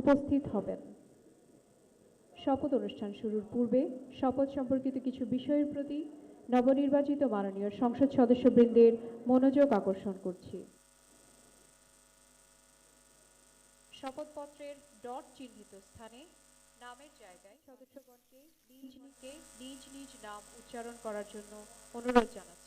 উপস্থিত হবেন। শপথ অনুষ্ঠান শুরুর পূর্বে শপথ সম্পর্কিত কিছু বিষয়ের প্রতি নবনির্বাচিত মাননীয় সংসদ সদস্যবৃন্দের মনোযোগ আকর্ষণ করছি। শপথপত্রের ডট চিহ্নিত স্থানে নামের জায়গায় সদস্যগণকে নিজ নিজ নাম উচ্চারণ করার জন্য অনুরোধ জানাচ্ছি।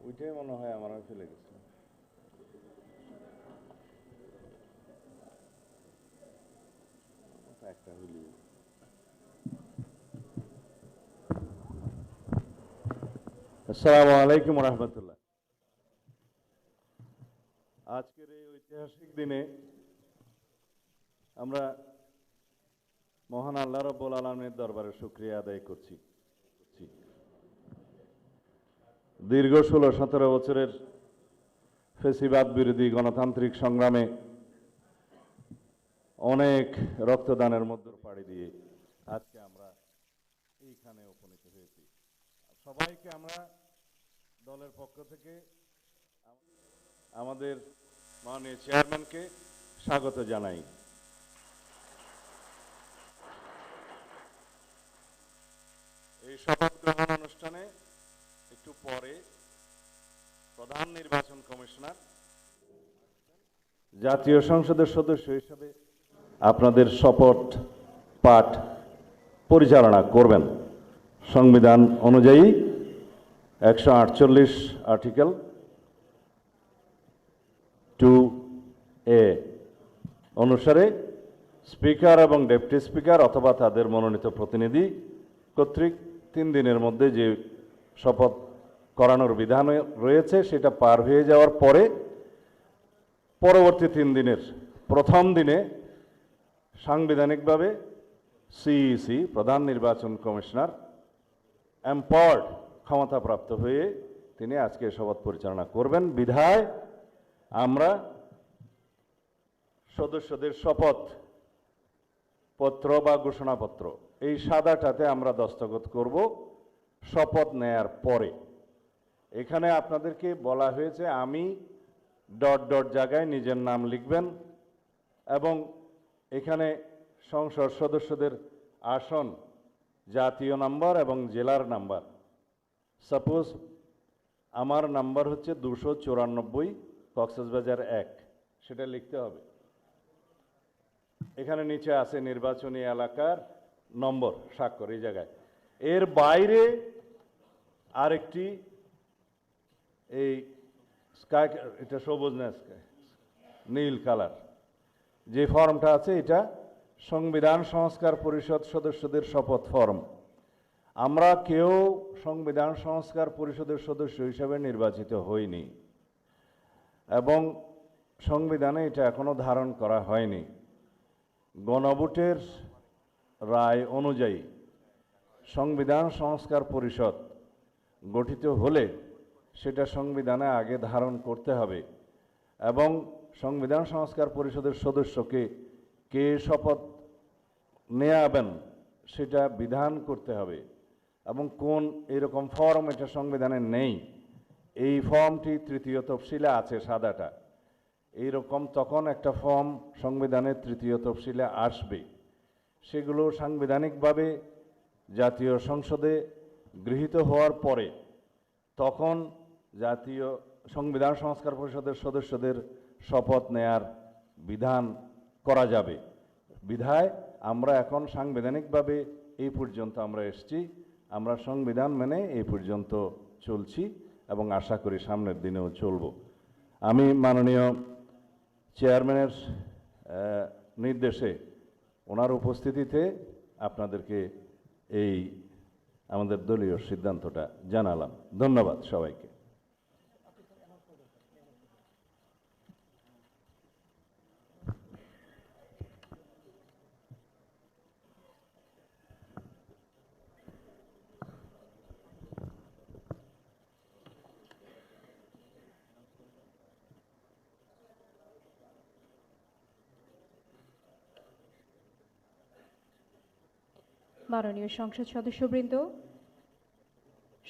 ওইটাই মনে হয় আমার ফেলে গেছে। একটা হইলি আসসালামু আলাইকুম রহমতুল্লাহ। আজকের এই ঐতিহাসিক দিনে আমরা মহান আল্লাহ রাব্বুল আলামিনের দরবারে শুকরিয়া আদায় করছি। দীর্ঘ 16-17 বছরের ফ্যাসিবাদ বিরোধী গণতান্ত্রিক সংগ্রামে অনেক রক্তদানের মধ্যে পাড়ি দিয়ে আজকে আমরা এইখানে উপনীত হয়েছি। সবাইকে আমরা দলের পক্ষ থেকে আমাদের মাননীয় চেয়ারম্যানকে স্বাগত জানাই। এই শপথ গ্রহণ অনুষ্ঠানে একটু পরে প্রধান নির্বাচন কমিশনার জাতীয় সংসদের সদস্য হিসেবে আপনাদের শপথ পাঠ পরিচালনা করবেন। সংবিধান অনুযায়ী 148 আর্টিকেল 2A অনুসারে স্পিকার এবং ডেপুটি স্পিকার অথবা তাদের মনোনীত প্রতিনিধি কর্তৃক 3 দিনের মধ্যে যে শপথ করানোর বিধান রয়েছে সেটা পার হয়ে যাওয়ার পরে পরবর্তী 3 দিনের প্রথম দিনে সাংবিধানিকভাবে সিইসি প্রধান নির্বাচন কমিশনার এম্পাওয়ার্ড ক্ষমতাপ্রাপ্ত হয়ে তিনি আজকে শপথ পরিচালনা করবেন। বিধায় আমরা সদস্যদের শপথ পত্র বা ঘোষণাপত্র এই সাদাটাতে আমরা দস্তখত করব শপথ নেয়ার পরে। এখানে আপনাদেরকে বলা হয়েছে আমি ডট ডট জায়গায় নিজের নাম লিখবেন এবং এখানে সংসদ সদস্যদের আসন, জাতীয় নাম্বার এবং জেলার নাম্বার। সাপোজ আমার নাম্বার হচ্ছে 294 কক্সবাজার 1, সেটা লিখতে হবে। এখানে নিচে আছে নির্বাচনী এলাকার নম্বর, স্বাক্ষর এই জায়গায়। এর বাইরে আরেকটি এই স্কাই, এটা সবুজ না স্কাই, নীল কালার যে ফর্মটা আছে এটা সংবিধান সংস্কার পরিষদ সদস্যদের শপথ ফর্ম। আমরা কেউ সংবিধান সংস্কার পরিষদের সদস্য হিসেবে নির্বাচিত হইনি এবং সংবিধানে এটা এখনো ধারণ করা হয়নি। গণভোটের রায় অনুযায়ী সংবিধান সংস্কার পরিষদ গঠিত হলে সেটা সংবিধানে আগে ধারণ করতে হবে এবং সংবিধান সংস্কার পরিষদের সদস্যকে কে শপথ নেয়াবেন সেটা বিধান করতে হবে এবং কোন এরকম ফর্ম এটা সংবিধানে নেই। এই ফর্মটি 3য় তফসিলে আছে সাদাটা, এইরকম তখন একটা ফর্ম সংবিধানের 3য় তফসিলে আসবে। সেগুলো সাংবিধানিকভাবে জাতীয় সংসদে গৃহীত হওয়ার পরে তখন জাতীয় সংবিধান সংস্কার পরিষদের সদস্যদের শপথ নেয়ার বিধান করা যাবে। বিধায় আমরা এখন সাংবিধানিকভাবে এই পর্যন্ত আমরা এসেছি, আমরা সংবিধান মেনে এই পর্যন্ত চলছি এবং আশা করি সামনের দিনেও চলব। আমি মাননীয় চেয়ারম্যানের নির্দেশে ওনার উপস্থিতিতে আপনাদেরকে এই আমাদের দলীয় সিদ্ধান্তটা জানালাম। ধন্যবাদ সবাইকে। মাননীয় সংসদ সদস্যবৃন্দ,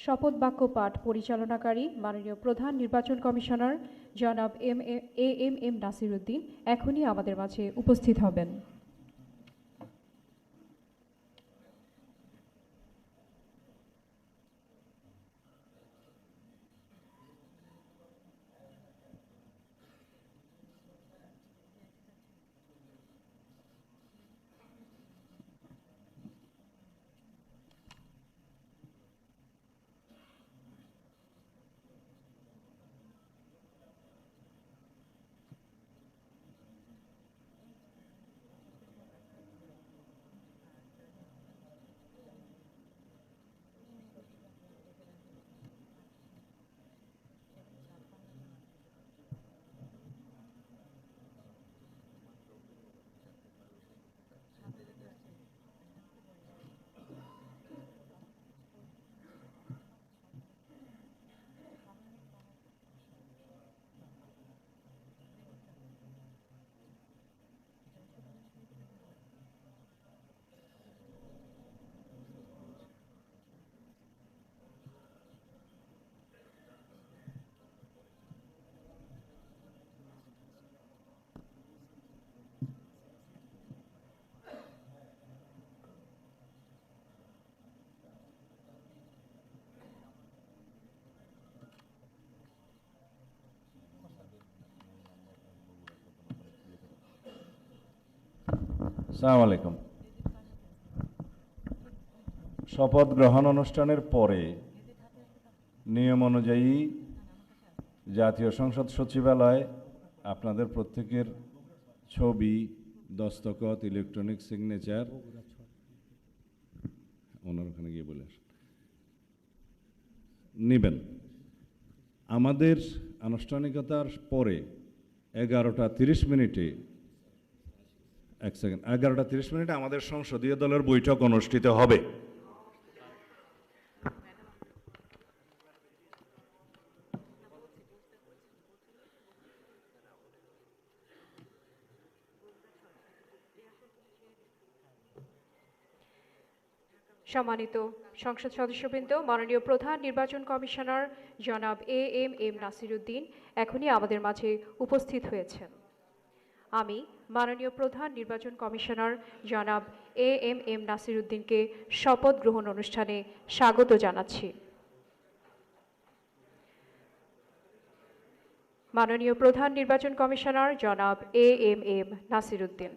শপথ বাক্য পাঠ পরিচালনাকারী মাননীয় প্রধান নির্বাচন কমিশনার জনাব এম নাসির উদ্দিন এখনই আমাদের মাঝে উপস্থিত হবেন। আসসালামু আলাইকুম। শপথ গ্রহণ অনুষ্ঠানের পরে নিয়ম অনুযায়ী জাতীয় সংসদ সচিবালয় আপনাদের প্রত্যেকের ছবি, দস্তখত, ইলেকট্রনিক সিগনেচার ওনার ওখানে গিয়ে বলে নেবেন। আমাদের আনুষ্ঠানিকতার পরে 11:30 আমাদের সংসদীয় দলের বৈঠক অনুষ্ঠিত হবে। সম্মানিত সংসদ সদস্যবৃন্দ, মাননীয় প্রধান নির্বাচন কমিশনার জনাব এম নাসির উদ্দিন এখনই আমাদের মাঝে উপস্থিত হয়েছেন। আমি মাননীয় প্রধান নির্বাচন কমিশনার জনাব এম নাসির উদ্দিনকে শপথ গ্রহণ অনুষ্ঠানে স্বাগত জানাচ্ছি। মাননীয় প্রধান নির্বাচন কমিশনার জনাব এম নাসির উদ্দিন।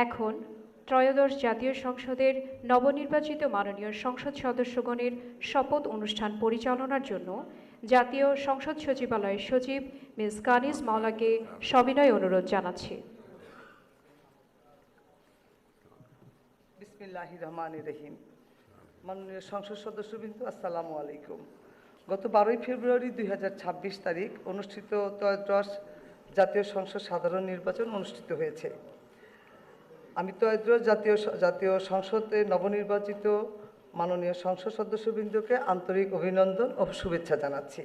এখন ত্রয়োদশ জাতীয় সংসদের নবনির্বাচিত মাননীয় সংসদ সদস্যগণের শপথ অনুষ্ঠান পরিচালনার জন্য জাতীয় সংসদ সচিবালয়ের সচিব মিস কানিজ মাওলাকে সবিনয় অনুরোধ জানাচ্ছি। বিসমিল্লাহির রহমানির রহিম। মাননীয় সংসদ সদস্যবৃন্দ, আসসালামু আলাইকুম। গত 12 ফেব্রুয়ারি 2026 তারিখ অনুষ্ঠিত ত্রয়োদশ জাতীয় সংসদ সাধারণ নির্বাচন অনুষ্ঠিত হয়েছে। আমি ত্রয়োদশ জাতীয় সংসদে নবনির্বাচিত মাননীয় সংসদ সদস্যবৃন্দকে আন্তরিক অভিনন্দন ও শুভেচ্ছা জানাচ্ছি।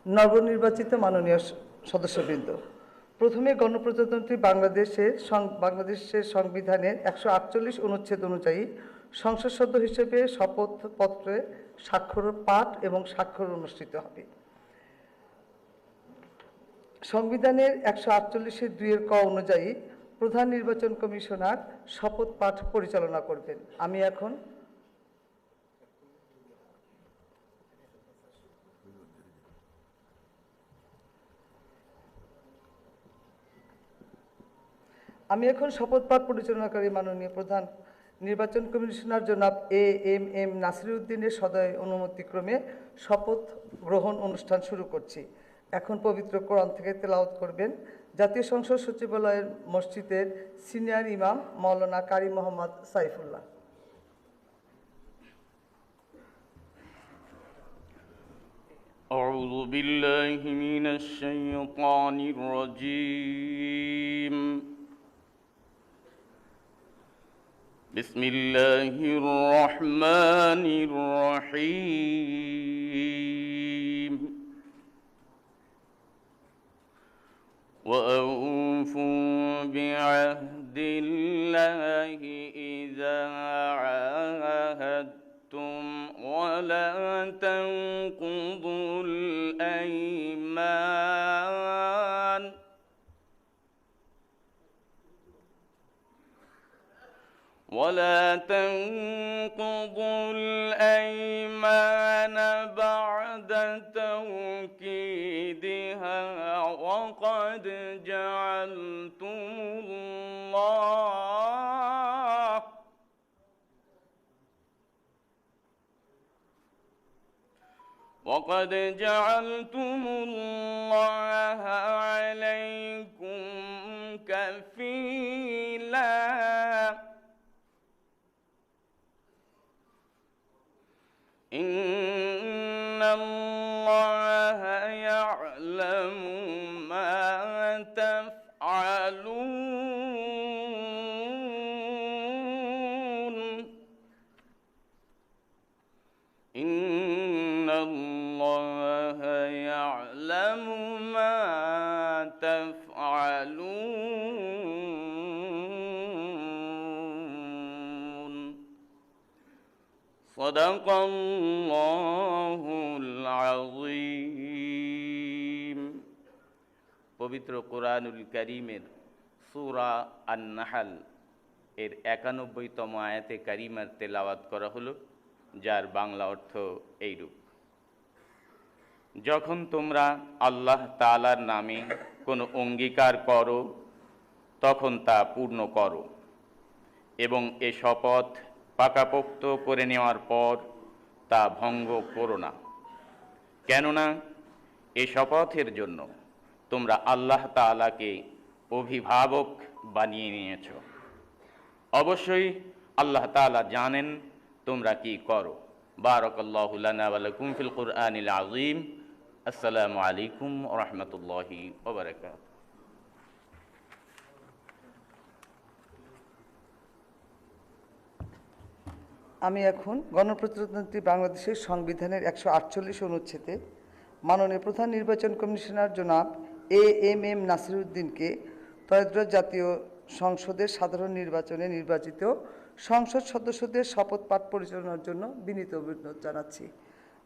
নবনির্বাচিত মাননীয় সদস্যবৃন্দ, প্রথমে গণপ্রজাতন্ত্রী বাংলাদেশের সংবিধানের 148 অনুচ্ছেদ অনুযায়ী সংসদ সদস্য হিসেবে শপথপত্রে স্বাক্ষর পাঠ এবং স্বাক্ষর অনুষ্ঠিত হবে। সংবিধানের 148(2) ক অনুযায়ী প্রধান নির্বাচন কমিশনার শপথ পাঠ পরিচালনা করবেন। আমি এখন শপথ পাঠ পরিচালনাকারী মাননীয় প্রধান নির্বাচন কমিশনার জনাব এএমএম নাসিরউদ্দিনের সদয় অনুমতিক্রমে শপথ গ্রহণ অনুষ্ঠান শুরু করছি। এখন পবিত্র কোরআন থেকে তেলাওয়াত করবেন জাতীয় সংসদ সচিবালয়ের মসজিদের সিনিয়র ইমাম মাওলানা কারি মোহাম্মদ সাইফুল্লাহ। أعوذ بالله من الشيطان الرجيم. بسم الله الرحمن الرحيم. وأوفوا بعهد الله إذا عاهدتم ولا تنقضوا الأيمان بعد توكيدها وقد جعلتم الله عليكم كفيلا. إن الله يعلم ما تفعلون. إن الله يعلم ما تفعلون. صدق الله العظيم. পবিত্র কোরআনুল কারীমের সূরা আন-নাহল এর 91তম আয়াতে কারিমার তেলাওয়াত করা হলো, যার বাংলা অর্থ এইরূপ: যখন তোমরা আল্লাহ তাআলার নামে কোনো অঙ্গীকার করো তখন তা পূর্ণ করো এবং এ শপথ পাকাপোক্ত করে নেওয়ার পর তা ভঙ্গ করো না, কেননা এ শপথের জন্য তোমরা আল্লাহ তাআলাকে অভিভাবক বানিয়ে নিয়েছ। অবশ্যই আল্লাহ তাআলা জানেন তোমরা কি করো। বারাকাল্লাহু লানা ওয়া লাকুম ফিল কুরআনিল আযীম। আসসালামু আলাইকুম ওয়া রাহমাতুল্লাহি ওয়া বারাকাতুহু। আমি এখন গণপ্রজাতন্ত্রী বাংলাদেশের সংবিধানের 148 অনুচ্ছেদে মাননীয় প্রধান নির্বাচন কমিশনার জনাব এএমএম নাসিরউদ্দিনকে ত্রয়োদশ জাতীয় সংসদের সাধারণ নির্বাচনে নির্বাচিত সংসদ সদস্যদের শপথ পাঠ পরিচালনার জন্য বিনীত অনুরোধ জানাচ্ছি।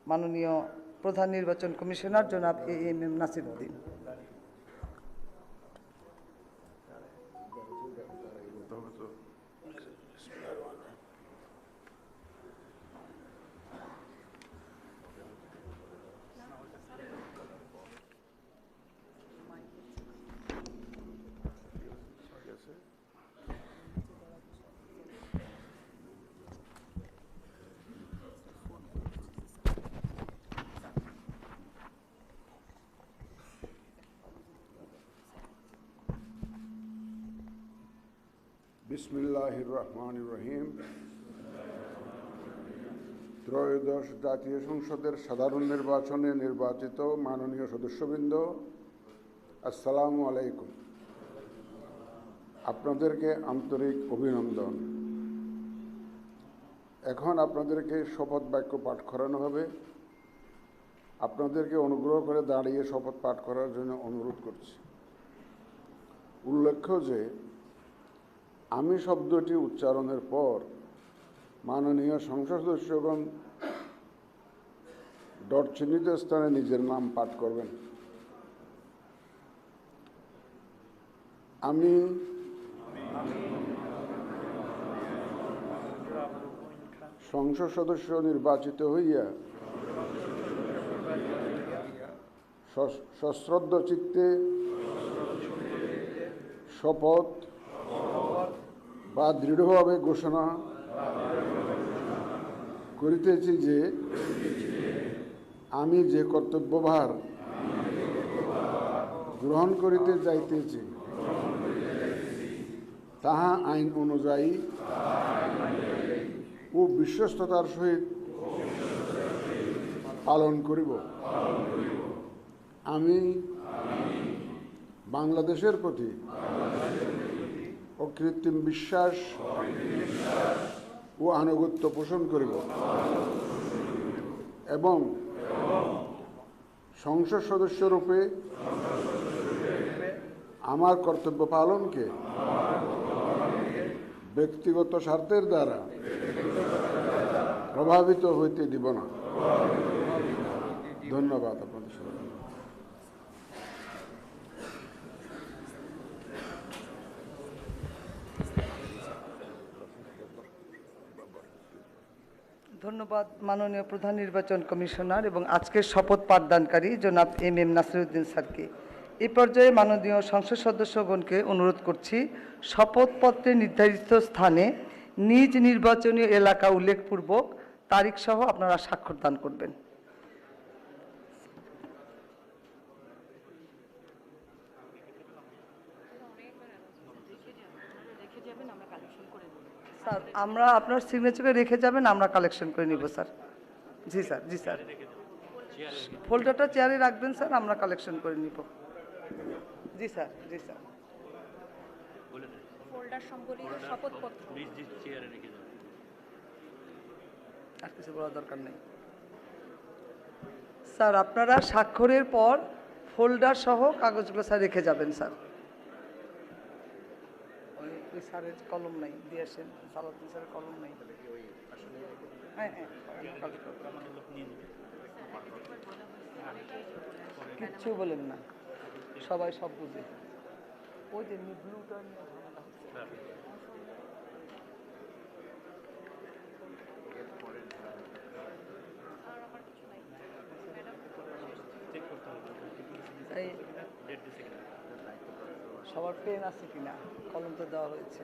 মাননীয় প্রধান নির্বাচন কমিশনার জনাব এএমএম নাসিরউদ্দিন। বিসমিল্লাহির রহমানির রহিম। ত্রয়োদশ জাতীয় সংসদের সাধারণ নির্বাচনে নির্বাচিত মাননীয় সদস্যবৃন্দ, আসসালামু আলাইকুম। আপনাদেরকে আন্তরিক অভিনন্দন। এখন আপনাদেরকে শপথ বাক্য পাঠ করানো হবে। আপনাদেরকে অনুগ্রহ করে দাঁড়িয়ে শপথ পাঠ করার জন্য অনুরোধ করছি। উল্লেখ্য যে আমি শব্দটি উচ্চারণের পর মাননীয় সংসদ সদস্যগণ ডট চিহ্নিত স্থানে নিজের নাম পাঠ করবেন। আমি সংসদ সদস্য নির্বাচিত হইয়া সশ্রদ্ধ চিত্তে শপথ বা দৃঢ়ভাবে ঘোষণা করিতেছি যে আমি যে কর্তব্যভার গ্রহণ করিতে যাইতেছি তাহা আইন অনুযায়ী ও বিশ্বস্ততার সহিত পালন করিব। আমি বাংলাদেশের প্রতি অকৃত্রিম বিশ্বাস ও আনুগত্য পোষণ করিব এবং সংসদ সদস্যরূপে আমার কর্তব্য পালনকে ব্যক্তিগত স্বার্থের দ্বারা প্রভাবিত হইতে দিব না। ধন্যবাদ আপনাদের সবাইকে। ধন্যবাদ মাননীয় প্রধান নির্বাচন কমিশনার এবং আজকের শপথ পাঠদানকারী জনাব এম নাসিরউদ্দিন স্যারকে। এই পর্যায়ে মাননীয় সংসদ সদস্যগণকে অনুরোধ করছি শপথপত্রে নির্ধারিত স্থানে নিজ নির্বাচনী এলাকা উল্লেখপূর্বক তারিখ সহ আপনারা স্বাক্ষর দান করবেন। স্যার আমরা আপনার সিগনেচারে রেখে যাবেন, আমরা কালেকশন করে নিব স্যার। জি স্যার, জি স্যার, ফোল্ডারটা চেয়ারে রাখবেন স্যার, আমরা কালেকশন করে নিব। জি স্যার, জি স্যার। ফোল্ডার সম্বলিত শপথপত্র আর কিছু বলার দরকার নেই স্যার। আপনারা স্বাক্ষরের পর ফোল্ডার সহ কাগজগুলো স্যার রেখে যাবেন স্যার। ওই স্যারের কলম নাই, দিয়ে আসেন। সালাউদ্দিন স্যারের কলম নাই। হ্যাঁ হ্যাঁ, কিচ্ছু বলেন না, সবাই সব বুঝে। ওই যে ব্লুটা নিয়ে ঝামেলা হচ্ছে। এই সবার পেন আছে কিনা? কলম তো দেওয়া হয়েছে।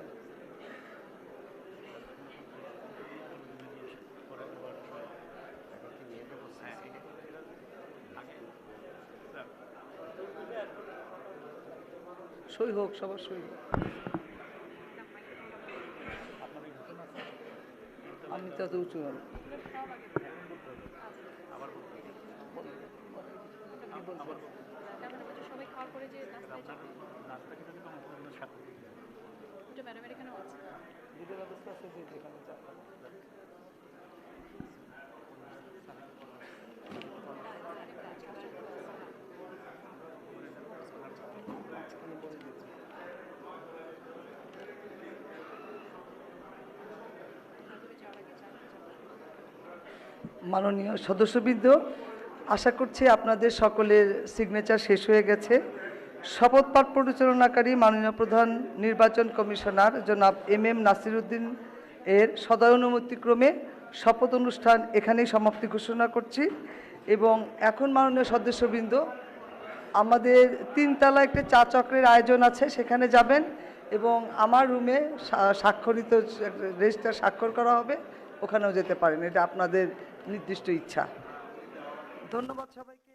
সই হোক, সবার সই হোক। আমি তো এত উঁচু না। সবাই খাওয়ার পরে যে ম্যাডামের এখানেও আছে। দুটো ব্যবস্থা আছে যে যেখানে যাবে। মাননীয় সদস্যবৃন্দ, আশা করছি আপনাদের সকলের সিগনেচার শেষ হয়ে গেছে। শপথ পাঠ পরিচালনাকারী মাননীয় প্রধান নির্বাচন কমিশনার জনাব এম নাসিরউদ্দিন এর সদয়ানুমতিক্রমে শপথ অনুষ্ঠান এখানেই সমাপ্তি ঘোষণা করছি। এবং এখন মাননীয় সদস্যবৃন্দ, আমাদের 3 তলায় একটা চা চক্রের আয়োজন আছে, সেখানে যাবেন এবং আমার রুমে স্বাক্ষরিত রেজিস্টার স্বাক্ষর করা হবে, ওখানেও যেতে পারেন। এটা আপনাদের নির্দিষ্ট ইচ্ছা। ধন্যবাদ সবাইকে।